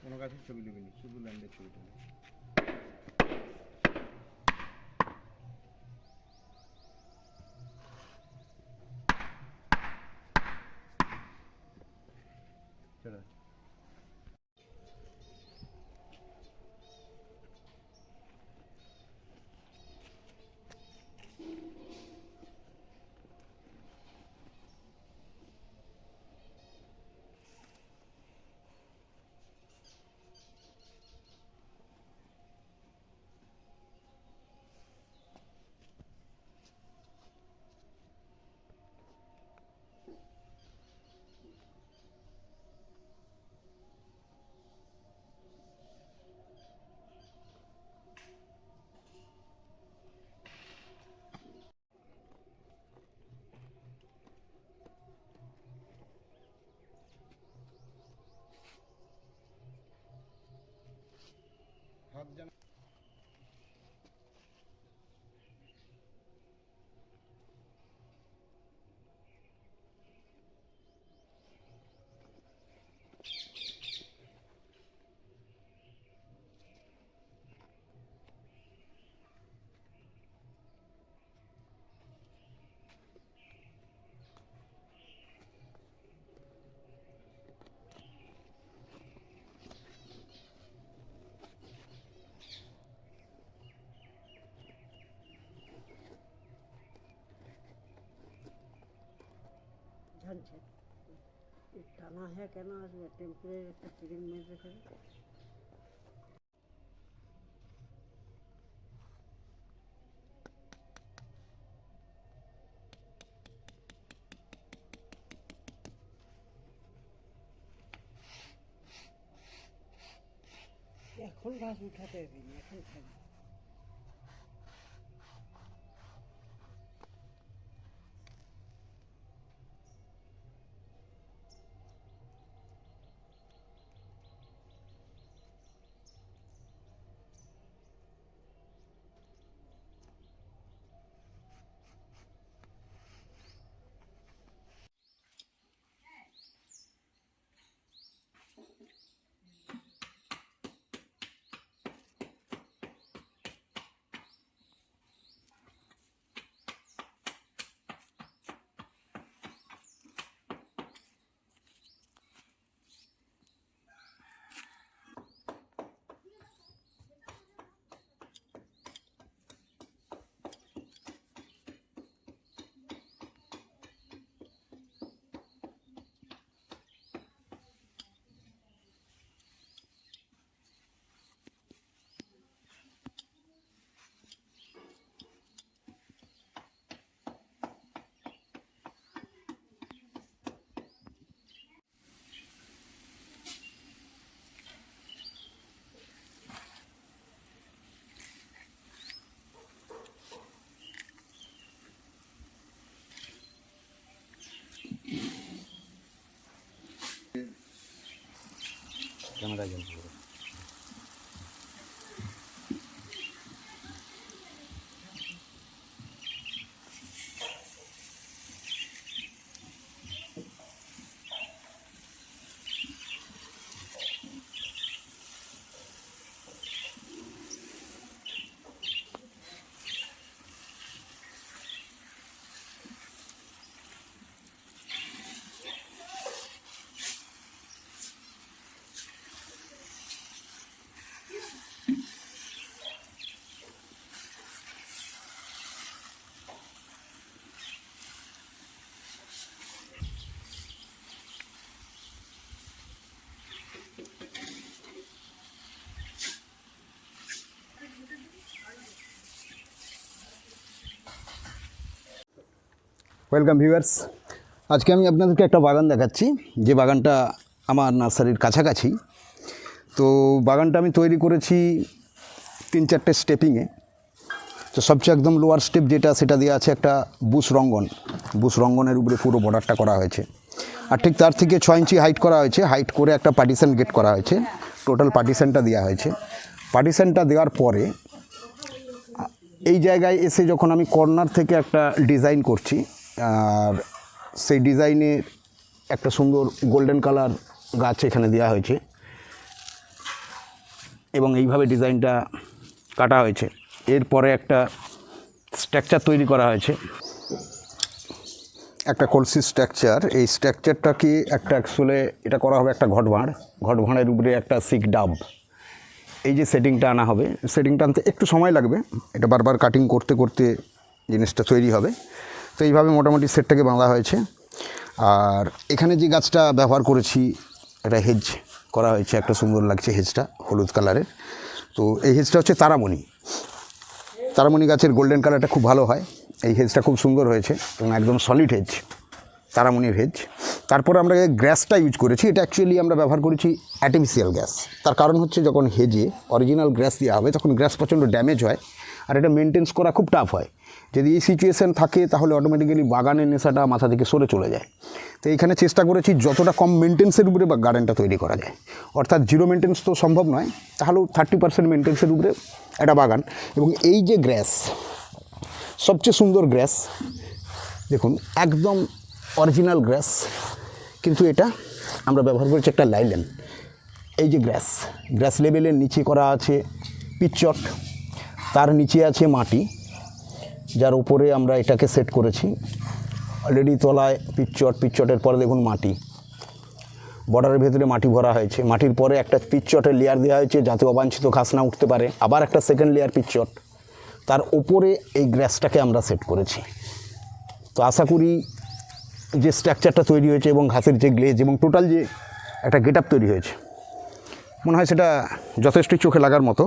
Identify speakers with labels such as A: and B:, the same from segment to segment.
A: কোনো গাছের ছবি দিবিনি, শুধু ল্যান্ডের ছবি তুলি। চলো হাত যেন
B: झंझट टाना है कहना टेम्परेचर सीलिंग में रखे এখন গাছ উঠাতে হবে না, এখন খাবে
A: ক্যামেরা জ্বলছে পুরো। ওয়েলকাম ভিউয়ার্স, আজকে আমি আপনাদেরকে একটা বাগান দেখাচ্ছি, যে বাগানটা আমার নার্সারির কাছাকাছি। তো বাগানটা আমি তৈরি করেছি 3-4টে স্টেপিংয়ে। তো সবচেয়ে একদম লোয়ার স্টেপ যেটা, সেটা দেওয়া আছে একটা বুশ রঙ্গনের উপরে পুরো বর্ডারটা করা হয়েছে। আর ঠিক তার থেকে 6 ইঞ্চি হাইট করা হয়েছে, হাইট করে একটা পার্টিশন গেট করা হয়েছে। টোটাল পার্টিশনটা দেওয়া হয়েছে। পার্টিশনটা দেওয়ার পরে এই জায়গায় এসে যখন আমি কর্নার থেকে একটা ডিজাইন করছি, আর সেই ডিজাইনে একটা সুন্দর গোল্ডেন কালার গাছ এখানে দেওয়া হয়েছে। এবং এইভাবে ডিজাইনটা কাটা হয়েছে। এরপরে একটা স্ট্রাকচার তৈরি করা হয়েছে, একটা কলসি স্ট্রাকচার। এই স্ট্রাকচারটাকে একটা অ্যাকচুয়ালি এটা করা হবে একটা ঘটভাঁড়ের উপরে একটা সিক ডাব। এই যে সেটিংটা আনা হবে, সেটিংটা আনতে একটু সময় লাগবে, এটা বারবার কাটিং করতে করতে জিনিসটা তৈরি হবে। তো এইভাবে মোটামুটি সেটটাকে বাঁধা হয়েছে। আর এখানে যে গাছটা ব্যবহার করেছি, এটা হেজ করা হয়েছে, একটা সুন্দর লাগছে হেজটা, হলুদ কালারের। তো এই হেজটা হচ্ছে তারামণি গাছের গোল্ডেন কালারটা খুব ভালো হয়। এই হেজটা খুব সুন্দর হয়েছে এবং একদম সলিড হেজ, তারামণির হেজ। তারপরে আমরা গ্যাসটা ইউজ করেছি, এটা অ্যাকচুয়ালি আমরা ব্যবহার করেছি আর্টিফিশিয়াল গ্যাস। তার কারণ হচ্ছে যখন হেজে অরিজিনাল গ্যাস দেওয়া হবে তখন গ্যাস প্রচণ্ড ড্যামেজ হয়, আর এটা মেনটেন্স করা খুব টাফ হয়। যদি এই সিচুয়েশান থাকে তাহলে অটোমেটিক্যালি বাগানের নেশাটা মাথা থেকে সরে চলে যায়। তো এইখানে চেষ্টা করেছি যতটা কম মেনটেন্সের উপরে বা গার্ডেনটা তৈরি করা যায়, অর্থাৎ জিরো মেনটেন্স তো সম্ভব নয়, তাহলেও 30% মেনটেন্সের উপরে একটা বাগান। এবং এই যে গ্যাস, সবচেয়ে সুন্দর গ্যাস দেখুন, একদম অরিজিনাল গ্যাস, কিন্তু এটা আমরা ব্যবহার করেছি একটা লাইলেন। এই যে গ্যাস লেভেলের নিচে করা আছে পিচট, তার নিচে আছে মাটি, যার উপরে আমরা এটাকে সেট করেছি। অলরেডি তলায় পিচটের পরে দেখুন মাটি, বর্ডারের ভেতরে মাটি ভরা হয়েছে। মাটির পরে একটা পিচটের লেয়ার দেওয়া হয়েছে যাতে অবাঞ্ছিত ঘাস না উঠতে পারে, আবার একটা সেকেন্ড লেয়ার পিচট, তার উপরে এই গ্যাসটাকে আমরা সেট করেছি। তো আশা করি যে স্ট্রাকচারটা তৈরি হয়েছে এবং ঘাসের যে গ্লেজ এবং টোটাল যে একটা গেট আপ তৈরি হয়েছে, মনে হয় সেটা যথেষ্টই চোখে লাগার মতো।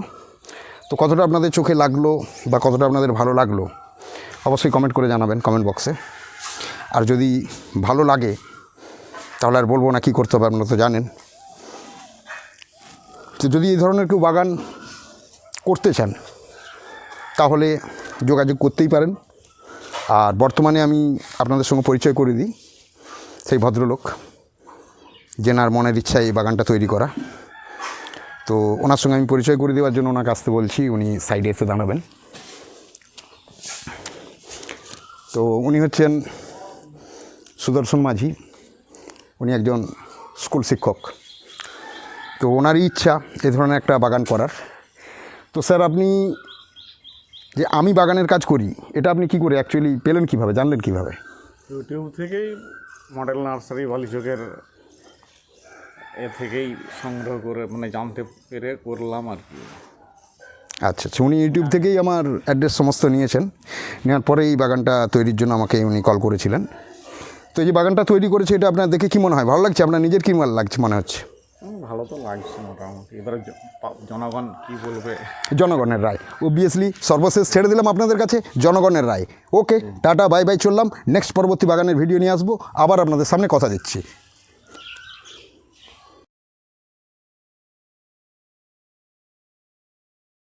A: তো কতটা আপনাদের চোখে লাগলো বা কতটা আপনাদের ভালো লাগলো অবশ্যই কমেন্ট করে জানাবেন কমেন্ট বক্সে। আর যদি ভালো লাগে তাহলে আর বলবো না কী করতে হবে, আপনারা তো জানেন। তো যদি এই ধরনের কেউ বাগান করতে চান তাহলে যোগাযোগ করতেই পারেন। আর বর্তমানে আমি আপনাদের সঙ্গে পরিচয় করে দিই সেই ভদ্রলোক, যেনার মনের ইচ্ছা এই বাগানটা তৈরি করা। তো ওনার সঙ্গে আমি পরিচয় করে দেওয়ার জন্য ওনাকে আসতে বলছি, উনি সাইডে এসে দাঁড়াবেন। তো উনি হচ্ছেন সুদর্শন মাঝি, উনি একজন স্কুল শিক্ষক। তো ওনারই ইচ্ছা এ ধরনের একটা বাগান করার। তো স্যার, আপনি যে আমি বাগানের কাজ করি এটা আপনি কি করে অ্যাকচুয়ালি পেলেন, কীভাবে জানলেন, কীভাবে?
C: ইউটিউব থেকেই, মডেল নার্সারি বালিচকের এ থেকেই সংগ্রহ করে মানে জানতে পেরে করলাম আর কি।
A: আচ্ছা, উনি ইউটিউব থেকেই আমার অ্যাড্রেস সমস্ত নিয়েছেন, নেওয়ার পরে এই বাগানটা তৈরির জন্য আমাকে উনি কল করেছিলেন। তো এই যে বাগানটা তৈরি করেছে এটা আপনার দেখে কী মনে হয়, ভালো লাগছে? আপনার নিজের কী লাগছে মনে হচ্ছে?
C: ভালো তো লাগছে মোটামুটি। এবারে জনগণ কি বলবে,
A: জনগণের রায় অবভিয়াসলি। সর্বশেষ ছেড়ে দিলাম আপনাদের কাছে জনগণের রায়। ওকে, টাটা, বাই বাই, চললাম। নেক্সট পরবর্তী বাগানের ভিডিও নিয়ে আসবো, আবার আপনাদের সামনে কথা দিচ্ছি।